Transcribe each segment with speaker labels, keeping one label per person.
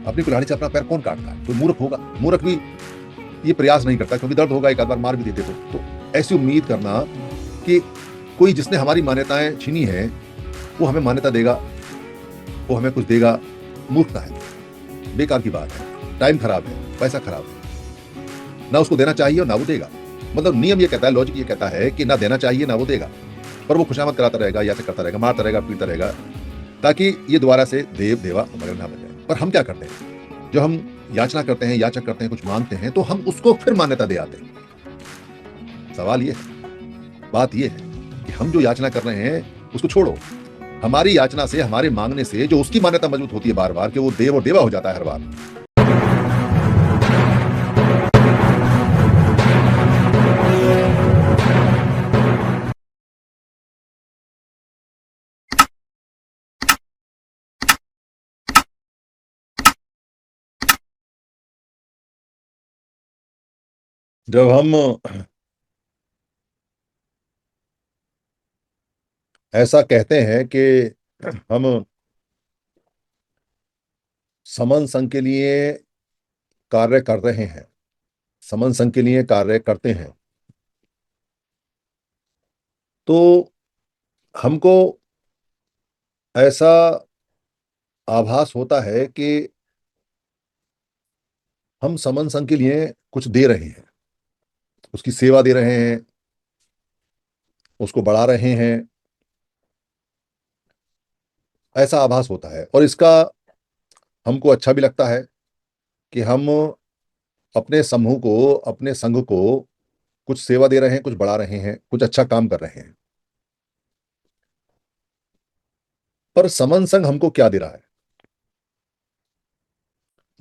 Speaker 1: अपनी कुल्हाड़ी से अपना पैर कौन काटता है? कोई मूर्ख होगा। मूर्ख भी ये प्रयास नहीं करता, क्योंकि दर्द होगा, एक आध बार मार भी देते तो ऐसी उम्मीद करना कि कोई जिसने हमारी मान्यताएं छीनी है वो हमें मान्यता देगा, वो हमें कुछ देगा, मूर्खता है, बेकार की बात है। टाइम खराब है, पैसा खराब है, ना उसको देना चाहिए और ना वो देगा। मतलब नियम ये कहता है, लॉजिक ये कहता है कि ना देना चाहिए ना वो देगा, पर वो खुशामद कराता रहेगा, या से करता रहेगा, मारता रहेगा, पीटता रहेगा, ताकि ये दोबारा से देव देवा मगर ना बन जाए। पर हम क्या करते हैं, जो हम याचना करते हैं, याचक करते हैं, कुछ मांगते हैं, तो हम उसको फिर मान्यता दे आते हैं। सवाल ये है, बात ये है कि हम जो याचना कर रहे हैं उसको छोड़ो। हमारी याचना से, हमारे मांगने से जो उसकी मान्यता मजबूत होती है बार बार, कि वो देव और देवा हो जाता है हर बार। जब हम ऐसा कहते हैं कि हम समन संघ के लिए कार्य कर रहे हैं, समन संघ के लिए कार्य करते हैं, तो हमको ऐसा आभास होता है कि हम समन संघ के लिए कुछ दे रहे हैं, उसकी सेवा दे रहे हैं, उसको बढ़ा रहे हैं, ऐसा आभास होता है। और इसका हमको अच्छा भी लगता है कि हम अपने समूह को, अपने संघ को कुछ सेवा दे रहे हैं, कुछ बढ़ा रहे हैं, कुछ अच्छा काम कर रहे हैं। पर समन संघ हमको क्या दे रहा है?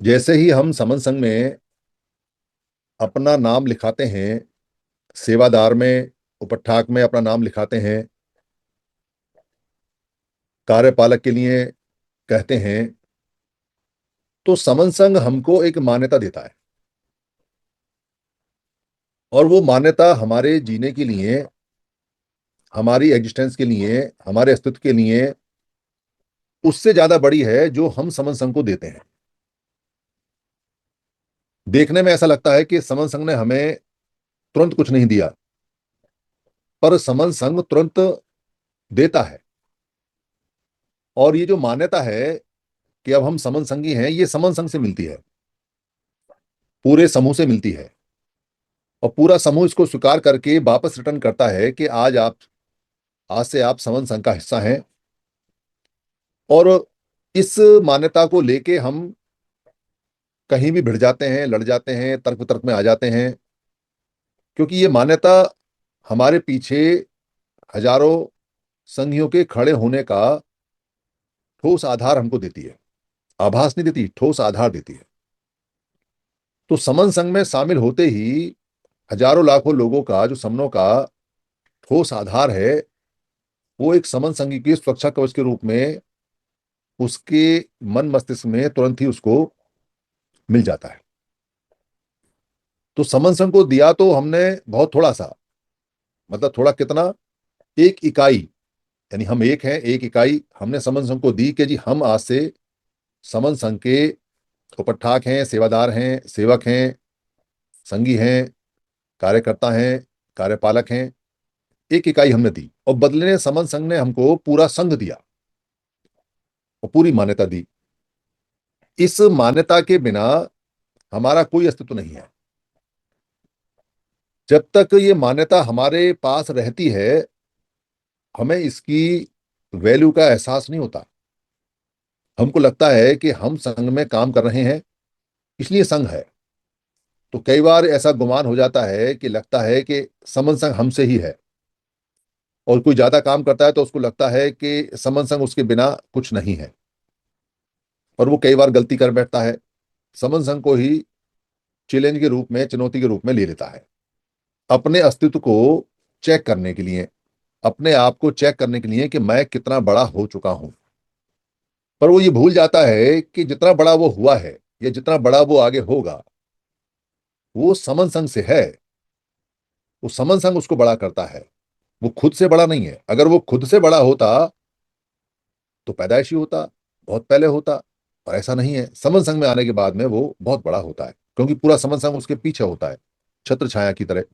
Speaker 1: जैसे ही हम समन संघ में अपना नाम लिखाते हैं, सेवादार में, उपठाक में अपना नाम लिखाते हैं, कार्यपालक के लिए कहते हैं, तो समन संघ हमको एक मान्यता देता है। और वो मान्यता हमारे जीने के लिए, हमारी एग्जिस्टेंस के लिए, हमारे अस्तित्व के लिए उससे ज्यादा बड़ी है जो हम समन संघ को देते हैं। देखने में ऐसा लगता है कि समन संघ ने हमें तुरंत कुछ नहीं दिया, पर समन संघ तुरंत देता है। और ये जो मान्यता है कि अब हम समन संघी हैं, ये समन संघ से मिलती है, पूरे समूह से मिलती है। और पूरा समूह इसको स्वीकार करके वापस रिटर्न करता है कि आज से आप समन संघ का हिस्सा हैं। और इस मान्यता को लेके हम कहीं भी भिड़ जाते हैं, लड़ जाते हैं, तर्क वितर्क में आ जाते हैं, क्योंकि ये मान्यता हमारे पीछे हजारों संघियों के खड़े होने का ठोस आधार हमको देती है। आभास नहीं देती, ठोस आधार देती है। तो समन संघ में शामिल होते ही हजारों लाखों लोगों का जो समनों का ठोस आधार है, वो एक समन संघी की सुरक्षा कवच के रूप में उसके मन मस्तिष्क में तुरंत ही उसको मिल जाता है। तो समन संघ को दिया तो हमने बहुत थोड़ा सा, मतलब थोड़ा कितना, एक इकाई, यानी हम एक हैं, एक इकाई हमने समन संघ को दी कि जी हम आज से समन संघ के उपठाक हैं, सेवादार हैं, सेवक हैं, संगी हैं, कार्यकर्ता हैं, कार्यपालक हैं। एक इकाई हमने दी, और बदले में समन संघ ने हमको पूरा संघ दिया और पूरी मान्यता दी। इस मान्यता के बिना हमारा कोई अस्तित्व नहीं है। जब तक ये मान्यता हमारे पास रहती है, हमें इसकी वैल्यू का एहसास नहीं होता। हमको लगता है कि हम संघ में काम कर रहे हैं, इसलिए संघ है। तो कई बार ऐसा गुमान हो जाता है कि लगता है कि समन संघ हमसे ही है, और कोई ज्यादा काम करता है तो उसको लगता है कि समन संघ उसके बिना कुछ नहीं है। पर वो कई बार गलती कर बैठता है, समन संघ को ही चैलेंज के रूप में, चुनौती के रूप में ले लेता है, अपने अस्तित्व को चेक करने के लिए, अपने आप को चेक करने के लिए कि मैं कितना बड़ा हो चुका हूं। पर वो ये भूल जाता है कि जितना बड़ा वो हुआ है या जितना बड़ा वो आगे होगा, वो समन संघ से है। वो समन संघ उसको बड़ा करता है, वो खुद से बड़ा नहीं है। अगर वो खुद से बड़ा होता तो पैदाइशी होता, बहुत पहले होता। और ऐसा नहीं है, समन संघ में आने के बाद में वो बहुत बड़ा होता है, क्योंकि पूरा समन संघ उसके पीछे होता है, छत्र छाया की तरह।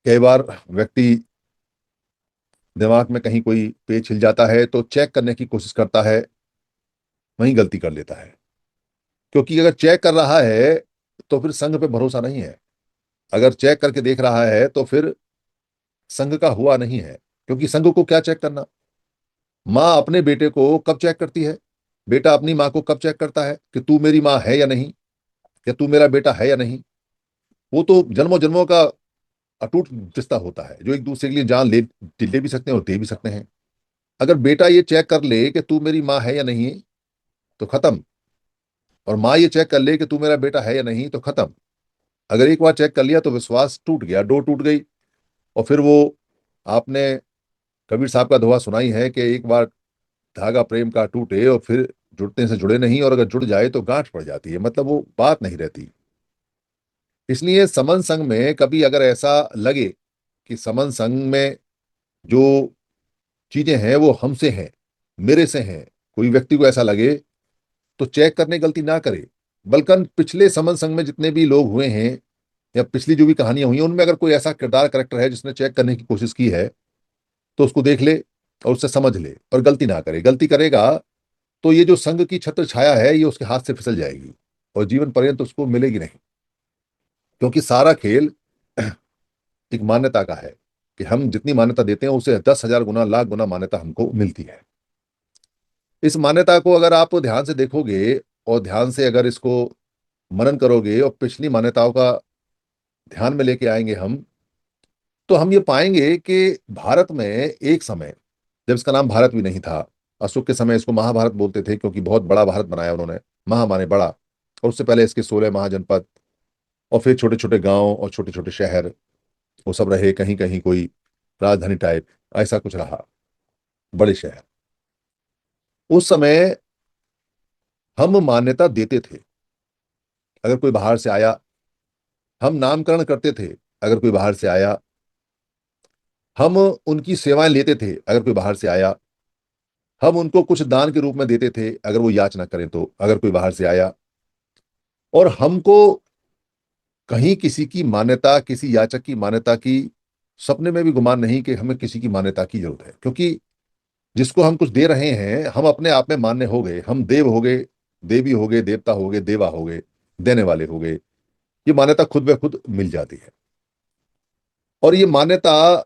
Speaker 1: कई बार व्यक्ति दिमाग में कहीं कोई पेच हिल जाता है तो चेक करने की कोशिश करता है, वहीं गलती कर लेता है। क्योंकि अगर चेक कर रहा है तो फिर संघ पे भरोसा नहीं है, अगर चेक करके देख रहा है तो फिर संघ का हुआ नहीं है। क्योंकि संघ को क्या चेक करना, माँ अपने बेटे को कब चेक करती है, बेटा अपनी माँ को कब चेक करता है कि तू मेरी माँ है या नहीं, या तू मेरा बेटा है या नहीं। वो तो जन्मों जन्मों का अटूट रिश्ता होता है, जो एक दूसरे के लिए जान ले भी सकते हैं और दे भी सकते हैं। अगर बेटा ये चेक कर ले कि तू मेरी माँ है या नहीं, तो खत्म। और माँ ये चेक कर ले कि तू मेरा बेटा है या नहीं, तो खत्म। अगर एक बार चेक कर लिया तो विश्वास टूट गया, डोर टूट गई। और फिर वो, आपने कबीर साहब का दोहा सुनाई है कि एक बार धागा प्रेम का टूटे और फिर जुड़ने से जुड़े नहीं, और अगर जुड़ जाए तो गांठ पड़ जाती है, मतलब वो बात नहीं रहती। इसलिए समन संघ में कभी अगर ऐसा लगे कि समन संघ में जो चीजें हैं वो हमसे हैं, मेरे से हैं, कोई व्यक्ति को ऐसा लगे, तो चेक करने की गलती ना करे। बल्कि पिछले समन संघ में जितने भी लोग हुए हैं, या पिछली जो भी कहानियां हुई हैं, उनमें अगर कोई ऐसा किरदार करेक्टर है जिसने चेक करने की कोशिश की है, तो उसको देख ले और उससे समझ ले और गलती ना करे। गलती करेगा तो ये जो संघ की छत्र छाया है ये उसके हाथ से फिसल जाएगी, और जीवन पर्यंत उसको मिलेगी नहीं। क्योंकि सारा खेल एक मान्यता का है, कि हम जितनी मान्यता देते हैं उसे 10,000 गुना, लाख गुना मान्यता हमको मिलती है। इस मान्यता को अगर आप ध्यान से देखोगे और ध्यान से अगर इसको मनन करोगे और पिछली मान्यताओं का ध्यान में लेके आएंगे हम, तो हम ये पाएंगे कि भारत में एक समय, जब इसका नाम भारत भी नहीं था, अशोक के समय इसको महाभारत बोलते थे, क्योंकि बहुत बड़ा भारत बनाया उन्होंने। महा माने बड़ा, और उससे पहले इसके 16 महाजनपद, और फिर छोटे छोटे गांव और छोटे छोटे शहर, वो सब रहे। कहीं कहीं कोई राजधानी टाइप ऐसा कुछ रहा, बड़े शहर। उस समय हम मान्यता देते थे, अगर कोई बाहर से आया, हम नामकरण करते थे अगर कोई बाहर से आया, हम उनकी सेवाएं लेते थे अगर कोई बाहर से आया, हम उनको कुछ दान के रूप में देते थे अगर वो याचना करें तो, अगर कोई बाहर से आया। और हमको कहीं किसी की मान्यता, किसी याचक की मान्यता की सपने में भी गुमान नहीं कि हमें किसी की मान्यता की जरूरत है। क्योंकि जिसको हम कुछ दे रहे हैं, हम अपने आप में मान्य हो गए, हम देव हो गए, देवी हो गए, देवता हो गए, देवा हो गए, देने वाले हो गए। ये मान्यता खुद ब खुद मिल जाती है। और ये मान्यता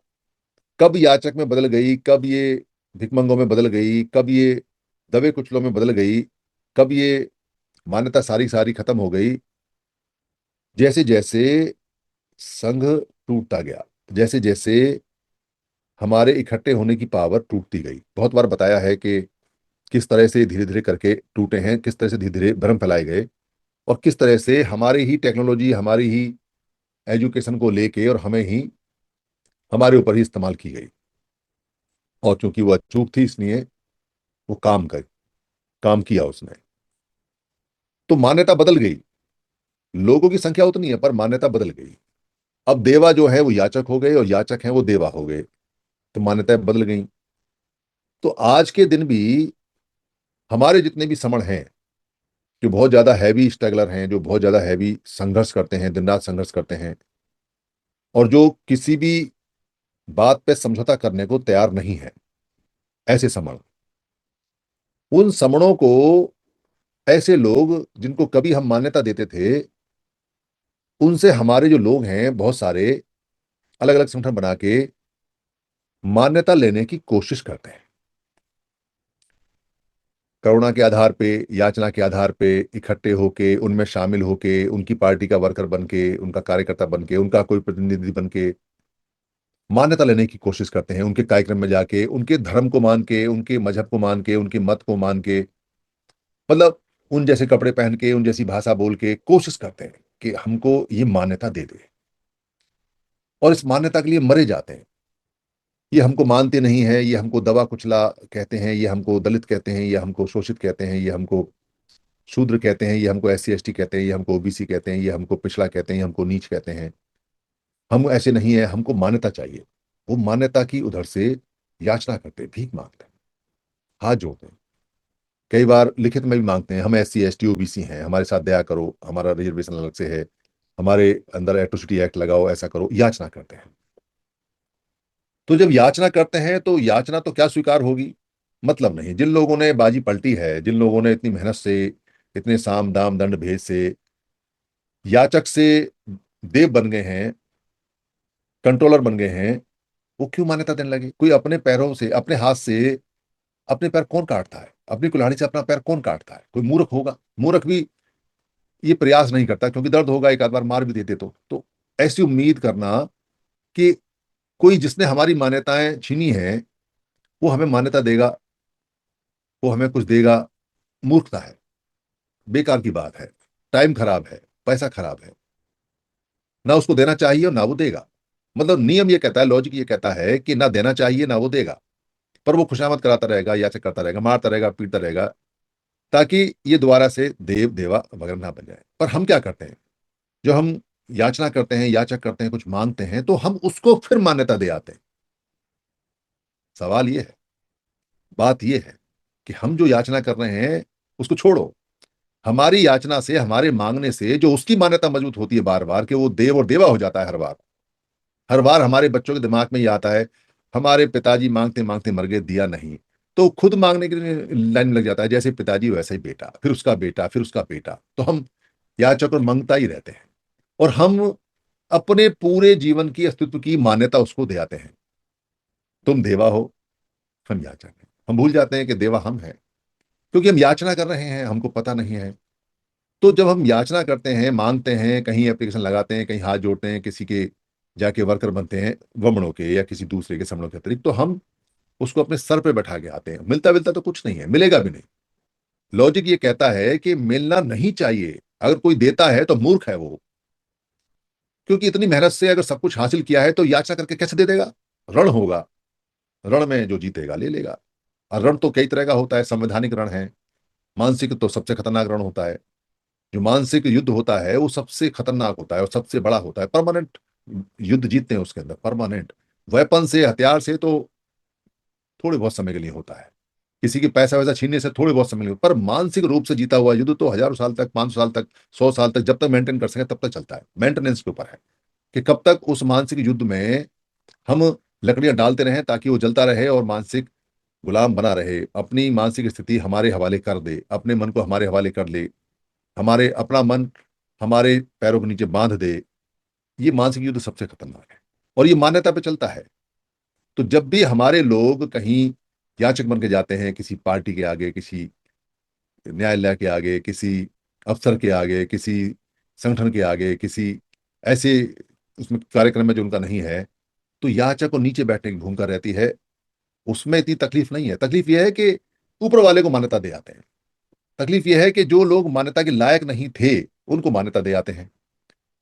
Speaker 1: कब याचक में बदल गई, कब ये भिकमंगों में बदल गई, कब ये दबे कुचलों में बदल गई, कब ये मान्यता सारी सारी खत्म हो गई, जैसे जैसे संघ टूटता गया, जैसे जैसे हमारे इकट्ठे होने की पावर टूटती गई। बहुत बार बताया है कि किस तरह से धीरे धीरे करके टूटे हैं, किस तरह से धीरे धीरे भ्रम फैलाए गए, और किस तरह से हमारी ही टेक्नोलॉजी, हमारी ही एजुकेशन को लेके और हमें ही, हमारे ऊपर ही इस्तेमाल की गई। और चूंकि वो चूक थी, इसलिए वो काम किया उसने। तो मान्यता बदल गई, लोगों की संख्या उतनी है पर मान्यता बदल गई। अब देवा जो है वो याचक हो गए, और याचक हैं वो देवा हो गए, तो मान्यताएं बदल गई। तो आज के दिन भी हमारे जितने भी समण हैं, जो बहुत ज्यादा हैवी स्ट्रगलर हैं, जो बहुत ज्यादा हैवी संघर्ष करते हैं, दिन रात संघर्ष करते हैं, और जो किसी भी बात पे समझौता करने को तैयार नहीं है, ऐसे समण, उन समणों को, ऐसे लोग जिनको कभी हम मान्यता देते थे, उनसे हमारे जो लोग हैं बहुत सारे अलग अलग संगठन बना के मान्यता लेने की कोशिश करते हैं। करुणा के आधार पे, याचना के आधार पे इकट्ठे होके, उनमें शामिल होके, उनकी पार्टी का वर्कर बन के, उनका कार्यकर्ता बन के, उनका कोई प्रतिनिधि बन के मान्यता लेने की कोशिश करते हैं। उनके कार्यक्रम में जाके, उनके धर्म को मान के, उनके मजहब को मान के, उनके मत को मान के, मतलब उन जैसे कपड़े पहन के, उन जैसी भाषा बोल के कोशिश करते हैं कि हमको ये मान्यता दे दे। और इस मान्यता के लिए मरे जाते हैं। ये हमको मानते नहीं है, ये हमको दवा कुचला कहते हैं, ये हमको दलित कहते हैं, ये हमको शोषित कहते हैं, ये हमको शूद्र कहते हैं, ये हमको SC ST कहते हैं, ये हमको OBC कहते हैं, ये हमको पिछड़ा कहते हैं, ये हमको नीच कहते हैं। हम ऐसे नहीं है, हमको मान्यता चाहिए। वो मान्यता की उधर से याचना करते हैं, भीख मांगते हैं, हाथ जोड़ते हैं, कई बार लिखित में भी मांगते हैं, हम SC ST OBC हैं, हमारे साथ दया करो, हमारा रिजर्वेशन अलग से है, हमारे अंदर एट्रोसिटी एक्ट लगाओ, ऐसा करो, याचना करते हैं। तो जब याचना करते हैं तो याचना तो क्या स्वीकार होगी, मतलब नहीं। जिन लोगों ने बाजी पलटी है, जिन लोगों ने इतनी मेहनत से, इतने साम दाम दंड भेद से याचक से देव बन गए हैं, कंट्रोलर बन गए हैं, वो क्यों मान्यता देने लगे? कोई अपने पैरों से, अपने हाथ से अपने पैर कौन काटता है? अपनी कुल्हाड़ी से अपना पैर कौन काटता है? कोई मूर्ख होगा। मूर्ख भी ये प्रयास नहीं करता, क्योंकि दर्द होगा, एक आध बार मार भी देते तो ऐसी उम्मीद करना कि कोई जिसने हमारी मान्यताएं छीनी है वो हमें मान्यता देगा, वो हमें कुछ देगा, मूर्खता है, बेकार की बात है, टाइम खराब है, पैसा खराब है। ना उसको देना चाहिए और ना वो देगा। मतलब नियम ये कहता है, लॉजिक ये कहता है कि ना देना चाहिए ना वो देगा, पर वो खुशामद कराता रहेगा, याचक करता रहेगा, मारता रहेगा, पीटता रहेगा, ताकि ये दोबारा से देव देवा वगैरह ना बन जाए। पर हम क्या करते हैं, जो हम याचना करते हैं, याचक करते हैं, कुछ मांगते हैं, तो हम उसको फिर मान्यता दे आते हैं। सवाल ये है, बात ये है कि हम जो याचना कर रहे हैं उसको छोड़ो। हमारी याचना से, हमारे मांगने से जो उसकी मान्यता मजबूत होती है बार बार, कि वो देव और देवा हो जाता है हर बार। हर बार हमारे बच्चों के दिमाग में ये आता है, हमारे पिताजी मांगते मांगते मर गए, दिया नहीं, तो खुद मांगने की लाइन में लग जाता है, जैसे पिताजी वैसे ही बेटा, फिर उसका बेटा, फिर उसका बेटा। तो हम याचक और मांगता ही रहते हैं, और हम अपने पूरे जीवन की अस्तित्व की मान्यता उसको दे आते हैं। तुम देवा हो, हम याचक हैं। हम भूल जाते हैं कि देवा हम हैं, क्योंकि हम याचना कर रहे हैं, हमको पता नहीं है। तो जब हम याचना करते हैं, मांगते हैं, कहीं एप्लीकेशन लगाते हैं, कहीं हाथ जोड़ते हैं, किसी के जाके वर्कर बनते हैं वमनों के या किसी दूसरे के समणों के अतिरिक्त, तो हम उसको अपने सर पे बैठा के आते हैं। मिलता मिलता तो कुछ नहीं है, मिलेगा भी नहीं। लॉजिक ये कहता है कि मिलना नहीं चाहिए। अगर कोई देता है तो मूर्ख है वो, क्योंकि इतनी मेहनत से अगर सब कुछ हासिल किया है तो याचना करके कैसे दे देगा? रण होगा, रण में जो जीतेगा ले लेगा। और रण तो कई तरह का होता है, संवैधानिक रण है, मानसिक तो सबसे खतरनाक रण होता है। जो मानसिक युद्ध होता है वो सबसे खतरनाक होता है और सबसे बड़ा होता है। परमानेंट युद्ध जीतते हैं उसके अंदर, परमानेंट। वेपन से, हथियार से तो थोड़े बहुत समय के लिए होता है, किसी के पैसा वैसा छीनने से थोड़े बहुत समय के लिए, पर मानसिक रूप से जीता हुआ युद्ध तो हजारों साल तक, 500 साल तक, 100 साल तक, जब तक मेंटेन कर सके तब तक चलता है। मेंटेनेंस के ऊपर है कि कब तक उस मानसिक युद्ध में हम लकड़ियां डालते रहें ताकि वो जलता रहे और मानसिक गुलाम बना रहे, अपनी मानसिक स्थिति हमारे हवाले कर दे, अपने मन को हमारे हवाले कर ले, हमारे अपना मन हमारे पैरों के नीचे बांध दे। ये मानसिक युद्ध सबसे खतरनाक है, और ये मान्यता पे चलता है। तो जब भी हमारे लोग कहीं याचक बन के जाते हैं, किसी पार्टी के आगे, किसी न्यायालय के आगे, किसी अफसर के आगे, किसी संगठन के आगे, किसी ऐसे उसमें कार्यक्रम में जो उनका नहीं है, तो याचक को नीचे बैठने की भूमिका रहती है। उसमें इतनी तकलीफ नहीं है। तकलीफ यह है कि ऊपर वाले को मान्यता दे आते हैं। तकलीफ यह है कि जो लोग मान्यता के लायक नहीं थे उनको मान्यता दे आते हैं।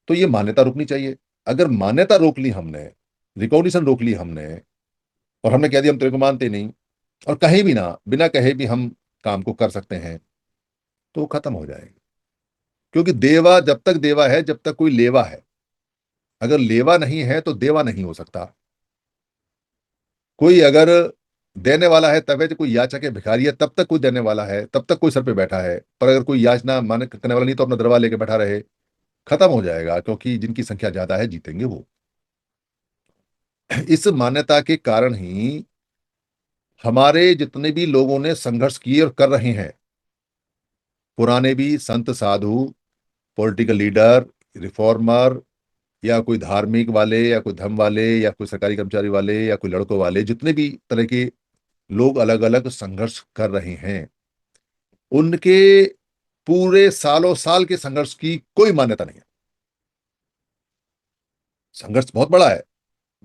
Speaker 1: तो ये मान्यता रोकनी चाहिए। अगर मान्यता रोक ली हमने, रिकॉग्निशन रोक ली हमने, और हमने कह दिया हम तेरे को मानते नहीं, और कहीं भी ना, बिना कहे भी हम काम को कर सकते हैं, तो वो खत्म हो जाएगा। क्योंकि देवा जब तक देवा है, जब तक कोई लेवा है। अगर लेवा नहीं है तो देवा नहीं हो सकता। कोई अगर देने वाला है तब है, तो कोई याचक है, भिखारी है, तब तक कोई देने वाला है, तब तक कोई सर पे बैठा है। पर अगर कोई याचना माने करने वाला नहीं, तो अपना दरबार लेके बैठा रहे, खत्म हो जाएगा। क्योंकि जिनकी संख्या ज्यादा है जीतेंगे वो। इस मान्यता के कारण ही हमारे जितने भी लोगों ने संघर्ष किए और कर रहे हैं, पुराने भी संत साधु, पॉलिटिकल लीडर, रिफॉर्मर, या कोई धार्मिक वाले, या कोई धर्म वाले, या कोई सरकारी कर्मचारी वाले, या कोई लड़कों वाले, जितने भी तरह के लोग अलग अलग संघर्ष कर रहे हैं, उनके पूरे सालों साल के संघर्ष की कोई मान्यता नहीं है। संघर्ष बहुत बड़ा है।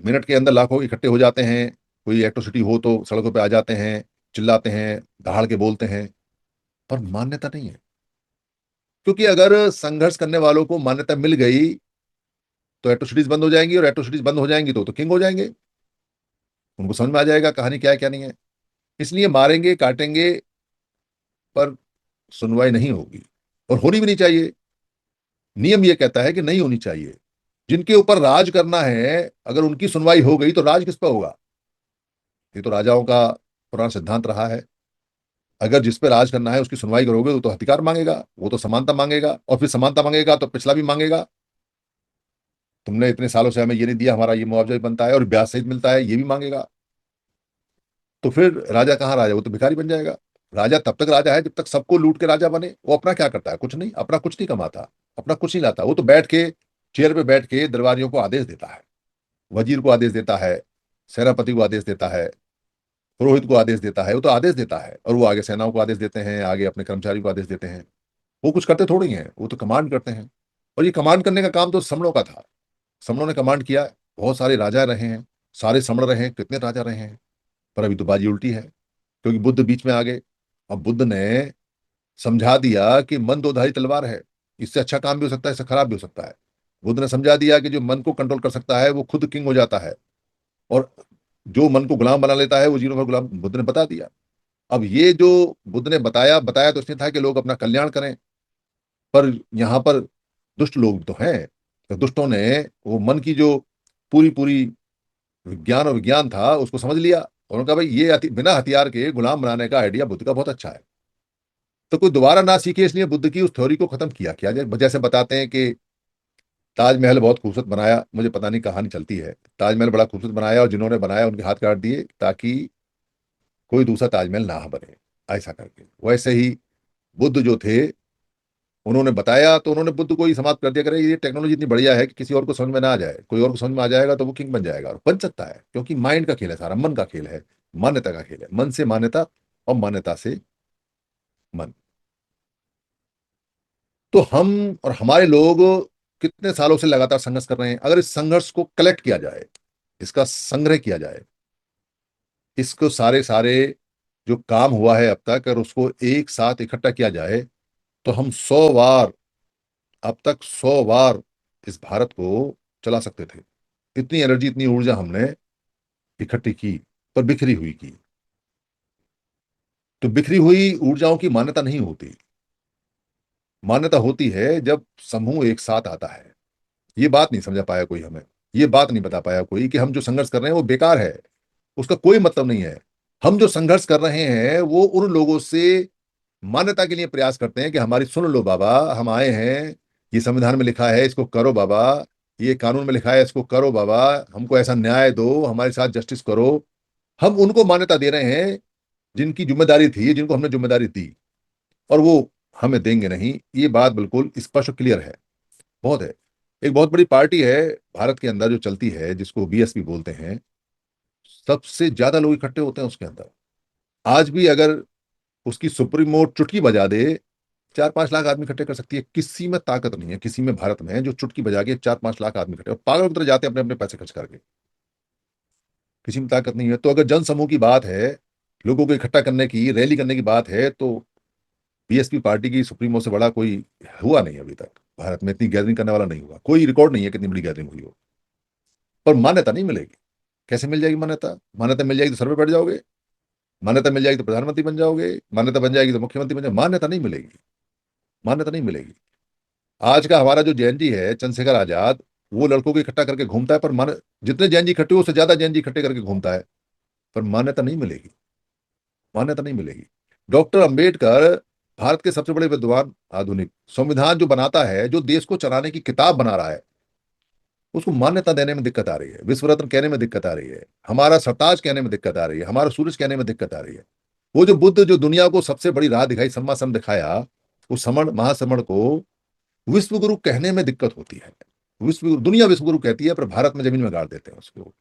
Speaker 1: मिनट के अंदर लाखों इकट्ठे हो जाते हैं, कोई एट्रोसिटी हो तो सड़कों पे आ जाते हैं, चिल्लाते हैं, दहाड़ के बोलते हैं, पर मान्यता नहीं है। क्योंकि अगर संघर्ष करने वालों को मान्यता मिल गई तो एट्रोसिटीज बंद हो जाएंगी, और एट्रोसिटीज बंद हो जाएंगी तो किंग हो जाएंगे। उनको समझ में आ जाएगा कहानी क्या है क्या नहीं है। इसलिए मारेंगे, काटेंगे, पर सुनवाई नहीं होगी, और होनी भी नहीं चाहिए। नियम ये कहता है कि नहीं होनी चाहिए। जिनके ऊपर राज करना है, अगर उनकी सुनवाई हो गई तो राज किस पर होगा? ये तो राजाओं का पुराना सिद्धांत रहा है। अगर जिस पे राज करना है उसकी सुनवाई करोगे तो अधिकार मांगेगा, वो तो समानता मांगेगा, और फिर समानता मांगेगा तो पिछला भी मांगेगा। तुमने इतने सालों से हमें ये नहीं दिया, हमारा ये मुआवजा भी बनता है और ब्याज सहित मिलता है, ये भी मांगेगा। तो फिर राजा कहाँ राजा, वो तो भिखारी बन जाएगा। राजा तब तक राजा है जब तक सबको लूट के राजा बने। वो अपना क्या करता है? कुछ नहीं, अपना कुछ नहीं कमाता, अपना कुछ नहीं लाता। वो तो बैठ के चेयर पे बैठ के दरबारियों को आदेश देता है, वजीर को आदेश देता है, सेनापति को आदेश देता है, पुरोहित को आदेश देता है। वो तो आदेश देता है, और वो आगे सेनाओं को आदेश देते हैं, आगे अपने कर्मचारियों को आदेश देते हैं। वो कुछ करते थोड़ी हैं, वो तो कमांड करते हैं। और ये कमांड करने का काम तो समणों का था। समणों ने कमांड किया। बहुत सारे राजा रहे हैं, सारे समण रहे हैं, कितने राजा रहे हैं। पर अभी तो बाजी उल्टी है, क्योंकि बुद्ध बीच में आ गए। अब बुद्ध ने समझा दिया कि मन दो धारी तलवार है, इससे अच्छा काम भी हो सकता है, इससे खराब भी हो सकता है। बुद्ध ने समझा दिया कि जो मन को कंट्रोल कर सकता है वो खुद किंग हो जाता है, और जो मन को गुलाम बना लेता है वो जीरो भर गुलाम। बुद्ध ने बता दिया। अब ये जो बुद्ध ने बताया, बताया तो इसने था कि लोग अपना कल्याण करें। पर यहाँ पर दुष्ट लोग तो हैं, तो दुष्टों ने वो मन की जो पूरी पूरी विज्ञान और विज्ञान था उसको समझ लिया, और उनका भाई ये बिना हथियार के गुलाम बनाने का आइडिया बुद्ध का बहुत अच्छा है। तो कोई दोबारा ना सीखे, इसलिए बुद्ध की उस थ्योरी को खत्म किया। जैसे बताते हैं कि ताजमहल बहुत खूबसूरत बनाया, मुझे पता नहीं कहानी चलती है, ताजमहल बड़ा खूबसूरत बनाया और जिन्होंने बनाया उनके हाथ काट दिए ताकि कोई दूसरा ताजमहल ना बने, ऐसा करके। वैसे ही बुद्ध जो थे, उन्होंने बताया तो उन्होंने बुद्ध को ही समाप्त कर दिया, करे ये टेक्नोलॉजी इतनी बढ़िया है कि किसी और को समझ में ना आ जाए, कोई और को समझ में आ जाएगा तो वो किंग बन जाएगा, और बन सकता है, क्योंकि माइंड का खेल है, सारा मन का खेल है, मान्यता का खेल है। मन से मान्यता, और मान्यता से मन। तो हम और हमारे लोग कितने सालों से लगातार संघर्ष कर रहे हैं। अगर इस संघर्ष को कलेक्ट किया जाए, इसका संग्रह किया जाए, इसको सारे सारे जो काम हुआ है अब तक, अगर उसको एक साथ इकट्ठा किया जाए, तो हम 100 बार, अब तक 100 बार इस भारत को चला सकते थे। इतनी एनर्जी, इतनी ऊर्जा हमने इकट्ठी की, पर बिखरी हुई की। तो बिखरी हुई ऊर्जाओं की मान्यता नहीं होती। मान्यता होती है जब समूह एक साथ आता है। ये बात नहीं समझा पाया कोई हमें, ये बात नहीं बता पाया कोई कि हम जो संघर्ष कर रहे हैं वो बेकार है, उसका कोई मतलब नहीं है। हम जो संघर्ष कर रहे हैं वो उन लोगों से मान्यता के लिए प्रयास करते हैं कि हमारी सुन लो बाबा, हम आए हैं, ये संविधान में लिखा है इसको करो बाबा, ये कानून में लिखा है इसको करो बाबा, हमको ऐसा न्याय दो, हमारे साथ जस्टिस करो। हम उनको मान्यता दे रहे हैं जिनकी जिम्मेदारी थी, जिनको हमने जिम्मेदारी दी, और वो हमें देंगे नहीं। ये बात बिल्कुल स्पष्ट क्लियर है। बहुत है। एक बहुत बड़ी पार्टी है भारत के अंदर जो चलती है, जिसको बीएसपी बोलते हैं, सबसे ज्यादा लोग इकट्ठे होते हैं उसके अंदर। आज भी अगर उसकी सुप्रीमो चुटकी बजा दे, 4-5 लाख आदमी इकट्ठे कर सकती है। किसी में ताकत नहीं है, किसी में भारत में, जो चुटकी बजा के 4-5 लाख आदमी इकट्ठे, और पागल की तरह जाते हैं अपने अपने पैसे खर्च करके। किसी में ताकत नहीं है। तो अगर जन समूह की बात है, लोगों को इकट्ठा करने की, रैली करने की बात है, तो बीएसपी पार्टी की सुप्रीमो से बड़ा कोई हुआ नहीं अभी तक। भारत में इतनी गैदरिंग करने वाला नहीं हुआ, कोई रिकॉर्ड नहीं है कितनी बड़ी गैदरिंग हुई हो। पर मान्यता नहीं मिलेगी। कैसे मिल जाएगी मान्यता? मान्यता मिल जाएगी तो सर पे बैठ जाओगे, मान्यता मिल जाएगी तो प्रधानमंत्री बन जाओगे, मान्यता बन जाएगी तो मुख्यमंत्री बन जाओगे। मान्यता नहीं मिलेगी, मान्यता नहीं मिलेगी। आज का हमारा जो जैन जी है, चंद्रशेखर आजाद, वो लड़कों को इकट्ठा करके घूमता है, पर जितने जैन जी इकट्ठे हो उससे ज्यादा जैन जी इकट्ठे करके घूमता है, पर मान्यता नहीं मिलेगी। मान्यता नहीं मिलेगी। डॉक्टर अंबेडकर भारत के सबसे बड़े विद्वान, आधुनिक संविधान जो बनाता है, जो देश को चलाने की किताब बना रहा है, उसको मान्यता देने में दिक्कत आ रही है, विश्व रत्न कहने में दिक्कत आ रही है, हमारा सरताज कहने में दिक्कत आ रही है, हमारा सूरज कहने में दिक्कत आ रही है। वो जो बुद्ध जो दुनिया को सबसे बड़ी राह दिखाई, सम्मा सम दिखाया, उस समण महासमण को विश्व गुरु कहने में दिक्कत होती है। विश्व गुरु, दुनिया विश्व गुरु कहती है, पर भारत में जमीन में गाड़ देते हैं उसको।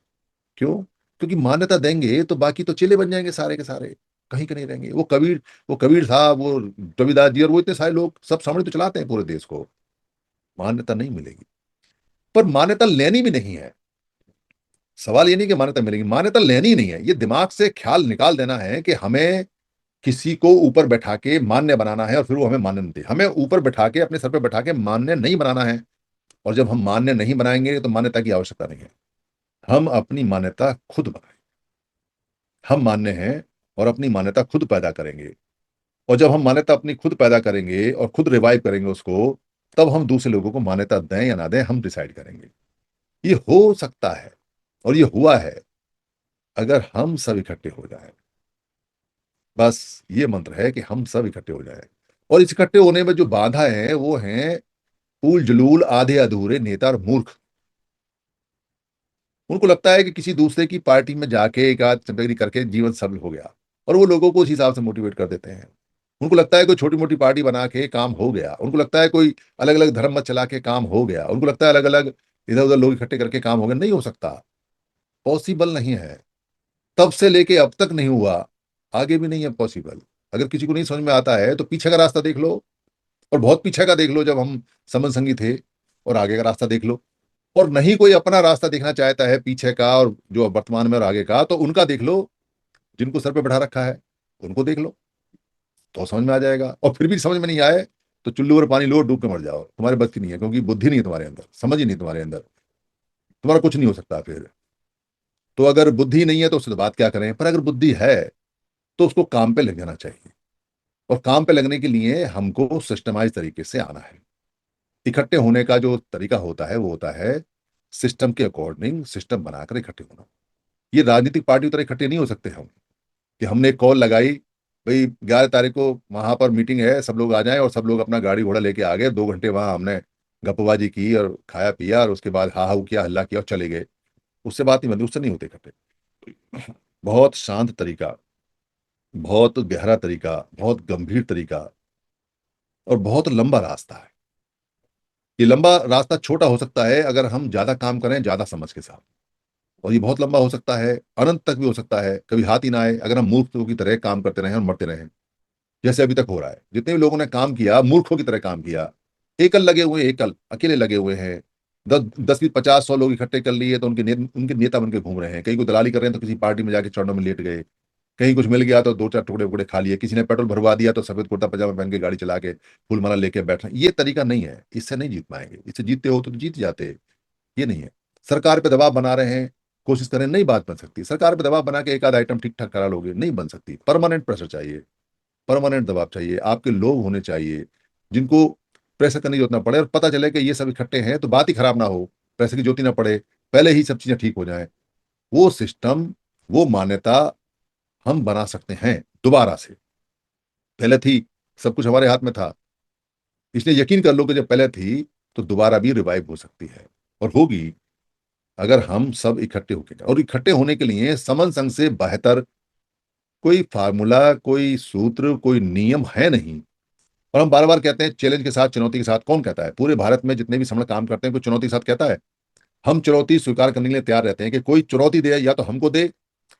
Speaker 1: क्यों? क्योंकि मान्यता देंगे तो बाकी तो चेले बन जाएंगे सारे के सारे, कहीं के नहीं रहेंगे। वो कबीर था, वो रविदास जी, और वो इतने सारे लोग सब सामने तो चलाते हैं पूरे देश को। मान्यता नहीं मिलेगी। पर मान्यता लेनी भी नहीं है। सवाल ये नहीं कि मान्यता मिलेगी, मान्यता लेनी ही नहीं है। ये दिमाग से ख्याल निकाल देना है कि हमें किसी को ऊपर बैठा के मान्य बनाना है, और फिर वो हमें मान्य नहीं दे। हमें ऊपर बैठा के, अपने सर पे बैठा के मान्य नहीं बनाना है। और जब हम मान्य नहीं बनाएंगे तो मान्यता की आवश्यकता नहीं है। हम अपनी मान्यता खुद बनाएं। हम मान्य हैं और अपनी मान्यता खुद पैदा करेंगे। और जब हम मान्यता अपनी खुद पैदा करेंगे और खुद रिवाइव करेंगे उसको, तब हम दूसरे लोगों को मान्यता दें या ना दें, हम डिसाइड करेंगे। ये हो सकता है, और ये हुआ है, अगर हम सब इकट्ठे हो जाएं। बस ये मंत्र है कि हम सब इकट्ठे हो जाएं। और इस इकट्ठे होने में जो बाधा है वो है फूल जलूल, आधे अधूरे नेता और मूर्ख। उनको लगता है कि किसी दूसरे की पार्टी में जाके एक आध चमचगिरी करके जीवन सफल हो गया, और वो लोगों को उस हिसाब से मोटिवेट कर देते हैं। उनको लगता है कोई छोटी मोटी पार्टी बना के काम हो गया, उनको लगता है कोई अलग अलग धर्म मत चला के काम हो गया, उनको लगता है अलग अलग इधर उधर लोग इकट्ठे करके काम हो गया। नहीं हो सकता, पॉसिबल नहीं है। तब से लेके अब तक नहीं हुआ, आगे भी नहीं है पॉसिबल। अगर किसी को नहीं समझ में आता है तो पीछे का रास्ता देख लो, और बहुत पीछे का देख लो जब हम समन संगी थे, और आगे का रास्ता देख लो। और नहीं कोई अपना रास्ता देखना चाहता है पीछे का और जो वर्तमान में और आगे का, तो उनका देख लो, जिनको सर पे बैठा रखा है उनको देख लो, तो समझ में आ जाएगा। और फिर भी समझ में नहीं आए तो चुल्लू और पानी लो, डूब के मर जाओ, तुम्हारे बस की नहीं है, क्योंकि बुद्धि नहीं है तुम्हारे अंदर, समझ ही नहीं तुम्हारे अंदर, तुम्हारा कुछ नहीं हो सकता फिर। तो अगर बुद्धि नहीं है तो उससे तो बात क्या करें, पर अगर बुद्धि है तो उसको काम पे लग जाना चाहिए। और काम पे लगने के लिए हमको सिस्टमाइज तरीके से आना है। इकट्ठे होने का जो तरीका होता है वो होता है सिस्टम के अकॉर्डिंग सिस्टम बनाकर इकट्ठे होना। ये राजनीतिक पार्टी तरह इकट्ठे नहीं हो सकते हम, कि हमने एक कॉल लगाई, भाई 11 तारीख को वहां पर मीटिंग है, सब लोग आ जाएं, और सब लोग अपना गाड़ी घोड़ा लेके आ गए, 2 घंटे वहां हमने गपबाजी की और खाया पिया, और उसके बाद हा हा किया, हल्ला किया और चले गए। उससे बात नहीं बनती, उससे नहीं होते इकट्ठे। बहुत शांत तरीका, बहुत गहरा तरीका, बहुत गंभीर तरीका, और बहुत लंबा रास्ता है। ये लंबा रास्ता छोटा हो सकता है अगर हम ज्यादा काम करें ज्यादा समझ के साथ, और ये बहुत लंबा हो सकता है, अनंत तक भी हो सकता है, कभी हाथ ही ना आए अगर हम मूर्खों की तरह काम करते रहें और मरते रहें, जैसे अभी तक हो रहा है। जितने भी लोगों ने काम किया मूर्खों की तरह काम किया, एकल लगे हुए हैं, एकल अकेले लगे हुए हैं। 10 20 50 100 लोग इकट्ठे कर लिए तो उनके नेता बन के घूम रहे हैं, कहीं को दलाली कर रहे हैं तो किसी पार्टी में जाके चरणों में लेट गए, कहीं कुछ मिल गया तो दो चार टुकड़े उकड़े खा लिए, किसी ने पेट्रोल भरवा दिया तो सफेद कुर्ता पजामा पहन के गाड़ी चला के फूल माला लेके बैठ रहे हैं। ये तरीका नहीं है, इससे नहीं जीत पाएंगे। इससे जीतते हो तो जीत जाते, ये नहीं है। सरकार पे दबाव बना रहे हैं, कोशिश करें, नहीं बात बन सकती। सरकार पे दबाव बना के एक आध आइटम ठीक ठाक करा लोगे, नहीं बन सकती। परमानेंट प्रेशर चाहिए, परमानेंट दबाव चाहिए, आपके लोग होने चाहिए जिनको प्रेशर करने की जरूरत ना पड़े, और पता चले कि ये सब इकट्ठे हैं तो बात ही खराब ना हो, प्रेशर की जरूरत ही ना पड़े, पहले ही सब चीजें ठीक हो जाएं। वो सिस्टम, वो मान्यता हम बना सकते हैं दोबारा से। पहले थी, सब कुछ हमारे हाथ में था, इसलिए यकीन कर लो कि जब पहले थी तो दोबारा भी रिवाइव हो सकती है, और होगी, अगर हम सब इकट्ठे होके जाए। और इकट्ठे होने के लिए समन संघ से बेहतर कोई फार्मूला, कोई सूत्र, कोई नियम है नहीं। और हम बार बार कहते हैं चैलेंज के साथ, चुनौती के साथ। कौन कहता है पूरे भारत में जितने भी समण काम करते हैं कोई चुनौती के साथ कहता है? हम चुनौती स्वीकार करने के लिए तैयार रहते हैं कि कोई चुनौती दे, या तो हमको दे,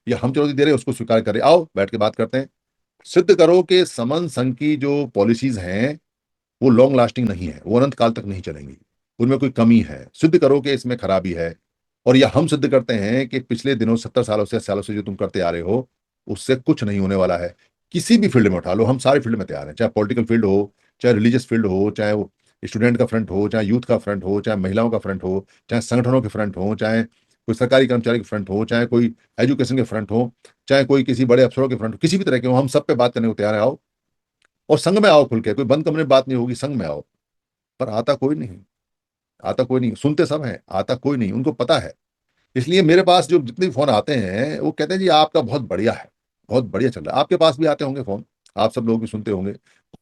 Speaker 1: या हम चुनौती दे रहे हैं उसको स्वीकार करें, आओ बैठ के बात करते हैं। सिद्ध करो कि समन संघ की जो पॉलिसीज हैं वो लॉन्ग लास्टिंग नहीं है, वो अनंत काल तक नहीं चलेंगी, उनमें कोई कमी है, सिद्ध करो कि इसमें खराबी है। और यह हम सिद्ध करते हैं कि पिछले दिनों 70 सालों से, 80 सालों से जो तुम करते आ रहे हो उससे कुछ नहीं होने वाला है। किसी भी फील्ड में उठा लो, हम सारे फील्ड में तैयार हैं, चाहे पॉलिटिकल फील्ड हो, चाहे रिलीजियस फील्ड हो, चाहे वो स्टूडेंट का फ्रंट हो, चाहे यूथ का फ्रंट हो, चाहे महिलाओं का फ्रंट हो, चाहे संगठनों के फ्रंट हो, चाहे कोई सरकारी कर्मचारी के फ्रंट हो, चाहे कोई एजुकेशन के फ्रंट हो, चाहे कोई किसी बड़े अफसरों के फ्रंट हो, किसी भी तरह के हो, हम सब पे बात करने को तैयार है। आओ, और संघ में आओ खुल के, कोई बंद कमरे में बात नहीं होगी, संघ में आओ। पर आता कोई नहीं, आता कोई नहीं, सुनते सब हैं, आता कोई नहीं, उनको पता है। इसलिए मेरे पास जो जितने भी फोन आते हैं वो कहते हैं जी आपका बहुत बढ़िया है, बहुत बढ़िया चल रहा है। आपके पास भी आते होंगे फोन, आप सब लोग भी सुनते होंगे।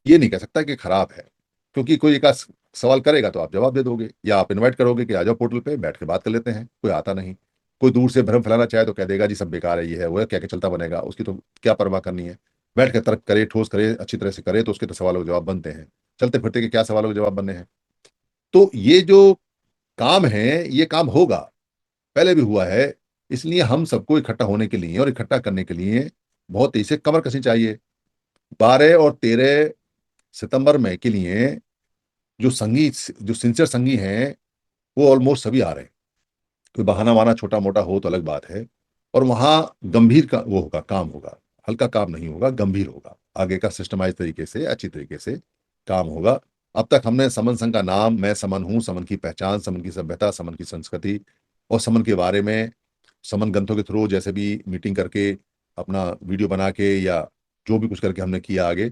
Speaker 1: ये नहीं कह सकता कि खराब है, क्योंकि कोई एक आध सवाल करेगा तो आप जवाब दे दोगे, या आप इनवाइट करोगे कि आ जाओ पोर्टल पे बैठ के बात कर लेते हैं। कोई आता नहीं, कोई दूर से भ्रम फैलाना चाहे तो कह देगा जी सब बेकार है, ये है वो है, क्या क्या चलता बनेगा, उसकी तो क्या परवाह करनी है। बैठ के तर्क करे, ठोस करे, अच्छी तरह से करे तो उसके तो सवालों के जवाब बनते हैं। चलते फिरते के क्या सवालों के जवाब बनने हैं। तो ये जो काम है ये काम होगा, पहले भी हुआ है। इसलिए हम सबको इकट्ठा होने के लिए और इकट्ठा करने के लिए बहुत तेजी से कमर कसनी चाहिए। 12 और 13 सितंबर में के लिए जो संगी, जो सिंसियर संगी हैं वो ऑलमोस्ट सभी आ रहे हैं। कोई बहाना वाना छोटा मोटा हो तो अलग बात है। और वहां गंभीर का वो होगा, काम होगा, हल्का काम नहीं होगा, गंभीर होगा। आगे का सिस्टमाइज तरीके से, अच्छी तरीके से काम होगा। अब तक हमने समन संघ का नाम, मैं समन हूँ, समन की पहचान, समन की सभ्यता, समन की संस्कृति और समन के बारे में समन ग्रंथों के थ्रू जैसे भी मीटिंग करके, अपना वीडियो बना के, या जो भी कुछ करके हमने किया, आगे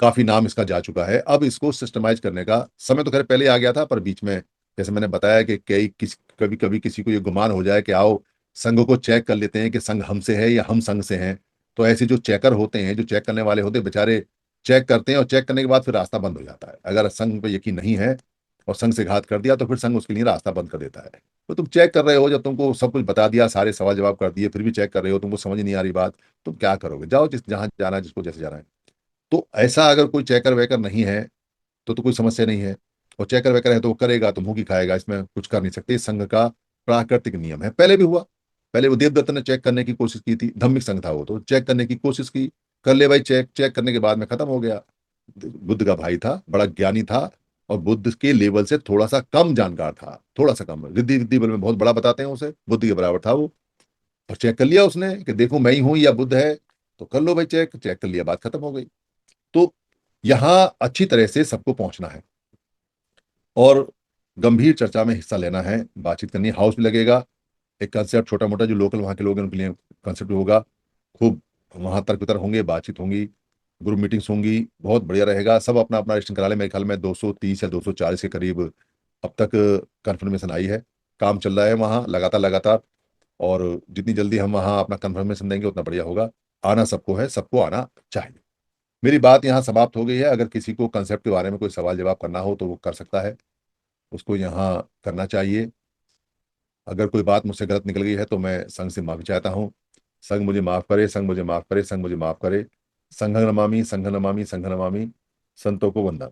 Speaker 1: काफी नाम इसका जा चुका है। अब इसको सिस्टमाइज करने का समय तो खैर पहले आ गया था, पर बीच में जैसे मैंने बताया कि कभी कभी किसी को ये गुमान हो जाए कि आओ संघ को चेक कर लेते हैं कि संघ हमसे है या हम संघ से हैं, तो ऐसे जो चेकर होते हैं, जो चेक करने वाले होते हैं, बेचारे चेक करते हैं और चेक करने के बाद फिर रास्ता बंद हो जाता है। अगर संघ पे यकीन नहीं है और संघ से घात कर दिया तो फिर संघ उसके लिए रास्ता बंद कर देता है। तो तुम चेक कर रहे हो, जब तुमको सब कुछ बता दिया, सारे सवाल जवाब कर दिए, फिर भी चेक कर रहे हो, तुमको समझ नहीं आ रही बात, तुम क्या करोगे? जाओ जिस जहां जाना है, जिसको जैसे जाना है। तो ऐसा अगर कोई चेकर वेकर नहीं है तो कोई समस्या नहीं है। और चेकर वेकर है तो वो करेगा तो मुंह की खाएगा, इसमें कुछ कर नहीं सकते। इस संघ का प्राकृतिक नियम है, पहले भी हुआ। पहले वो देवदत्त ने चेक करने की कोशिश की थी, धम्मिक संघ था वो, तो चेक करने की कोशिश की, कर ले भाई चेक, चेक करने के बाद में खत्म हो गया। बुद्ध का भाई था, बड़ा ज्ञानी था, और बुद्ध के लेवल से थोड़ा सा कम जानकार था, थोड़ा सा कम, रिद्धि रिद्धि बल में बहुत बड़ा बताते हैं उसे, बुद्ध के बराबर था वो। और चेक कर लिया उसने कि देखो मैं ही हूं या बुद्ध है, तो कर लो भाई चेक, चेक कर लिया, बात खत्म हो गई। तो यहाँ अच्छी तरह से सबको पहुंचना है और गंभीर चर्चा में हिस्सा लेना है, बातचीत करनी है, हाउस भी लगेगा। एक कंसेप्ट छोटा मोटा जो लोकल वहाँ के लोग हैं उनके लिए कंसेप्ट होगा, खूब वहाँ तर्क वितर्क होंगे, बातचीत होंगी, ग्रुप मीटिंग्स होंगी, बहुत बढ़िया रहेगा। सब अपना अपना रजिस्ट्रेशन करा ले, मेरे ख्याल में 230 या 240 के करीब अब तक कंफर्मेशन आई है। काम चल रहा है वहाँ लगातार लगातार, और जितनी जल्दी हम वहाँ अपना कंफर्मेशन देंगे उतना बढ़िया होगा। आना सबको है, सबको आना चाहिए। मेरी बात यहाँ समाप्त हो गई है। अगर किसी को कंसेप्ट के बारे में कोई सवाल जवाब करना हो तो वो कर सकता है, उसको यहाँ करना चाहिए। अगर कोई बात मुझसे गलत निकल गई है तो मैं संघ से माफी चाहता हूँ। संघ मुझे माफ करे, संघ मुझे माफ करे, संघ मुझे माफ करे। संघ नमामि, संघ नमामि, संघ नमामि। संतों को वंदन।